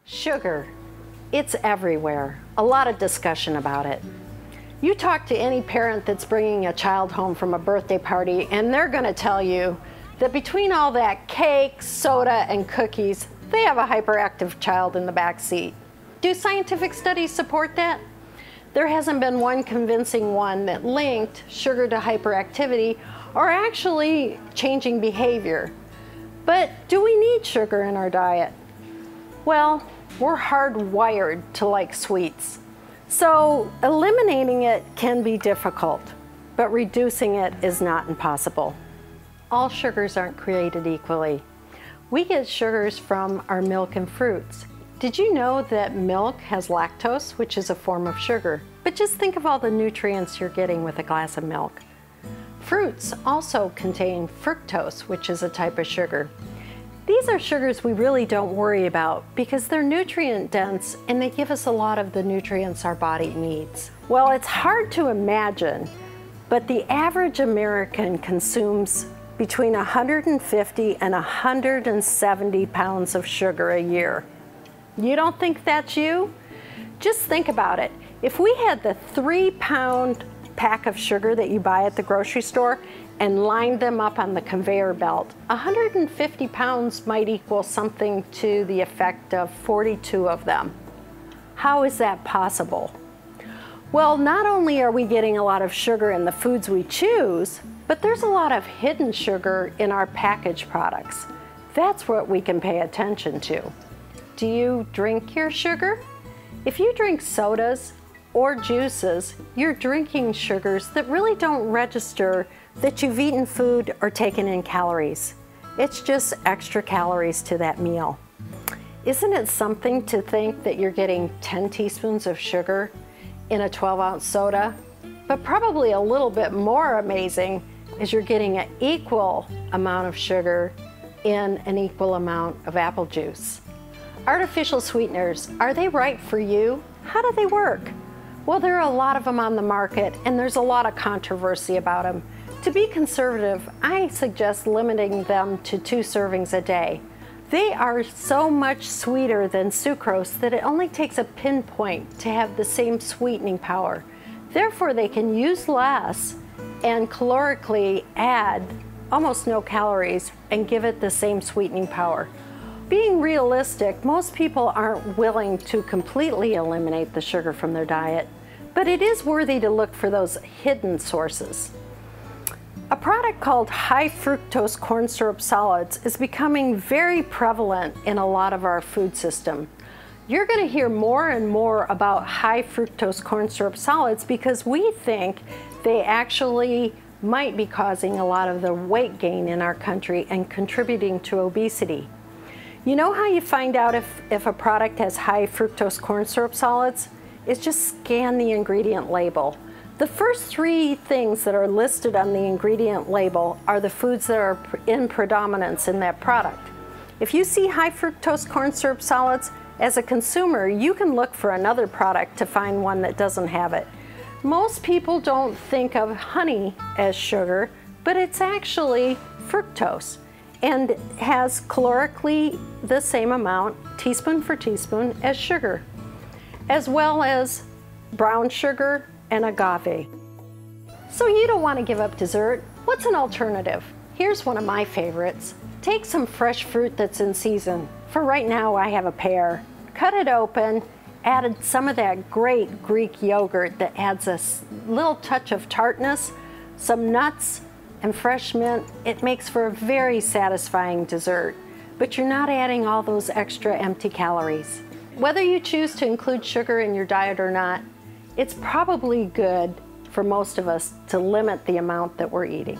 Sugar. It's everywhere. A lot of discussion about it. You talk to any parent that's bringing a child home from a birthday party and they're going to tell you that between all that cake, soda, and cookies, they have a hyperactive child in the back seat. Do scientific studies support that? There hasn't been one convincing one that linked sugar to hyperactivity or actually changing behavior. But do we need sugar in our diet? Well, we're hardwired to like sweets. So eliminating it can be difficult, but reducing it is not impossible. All sugars aren't created equally. We get sugars from our milk and fruits. Did you know that milk has lactose, which is a form of sugar? But just think of all the nutrients you're getting with a glass of milk. Fruits also contain fructose, which is a type of sugar. These are sugars we really don't worry about because they're nutrient dense and they give us a lot of the nutrients our body needs. Well, it's hard to imagine, but the average American consumes between 150 and 170 pounds of sugar a year. You don't think that's you? Just think about it. If we had the 3-pound pack of sugar that you buy at the grocery store and lined them up on the conveyor belt, 150 pounds might equal something to the effect of 42 of them. How is that possible? Well, not only are we getting a lot of sugar in the foods we choose, but there's a lot of hidden sugar in our packaged products. That's what we can pay attention to. Do you drink your sugar? If you drink sodas or juices, you're drinking sugars that really don't register that you've eaten food or taken in calories. It's just extra calories to that meal. Isn't it something to think that you're getting 10 teaspoons of sugar in a 12-ounce soda? But probably a little bit more amazing is you're getting an equal amount of sugar in an equal amount of apple juice. Artificial sweeteners, are they right for you? How do they work? Well, there are a lot of them on the market and there's a lot of controversy about them. To be conservative, I suggest limiting them to 2 servings a day. They are so much sweeter than sucrose that it only takes a pinpoint to have the same sweetening power. Therefore, they can use less and calorically add almost no calories and give it the same sweetening power. Being realistic, most people aren't willing to completely eliminate the sugar from their diet, but it is worthy to look for those hidden sources. A product called high fructose corn syrup solids is becoming very prevalent in a lot of our food system. You're going to hear more and more about high fructose corn syrup solids because we think they actually might be causing a lot of the weight gain in our country and contributing to obesity. You know how you find out if a product has high fructose corn syrup solids? It's just scan the ingredient label. The first 3 things that are listed on the ingredient label are the foods that are in predominance in that product. If you see high fructose corn syrup solids, as a consumer, you can look for another product to find one that doesn't have it. Most people don't think of honey as sugar, but it's actually fructose and has calorically the same amount, teaspoon for teaspoon, as sugar, as well as brown sugar and agave. So you don't want to give up dessert. What's an alternative? Here's one of my favorites. Take some fresh fruit that's in season. For right now, I have a pear. Cut it open, added some of that great Greek yogurt that adds a little touch of tartness, some nuts, and fresh mint. It makes for a very satisfying dessert, but you're not adding all those extra empty calories. Whether you choose to include sugar in your diet or not, it's probably good for most of us to limit the amount that we're eating.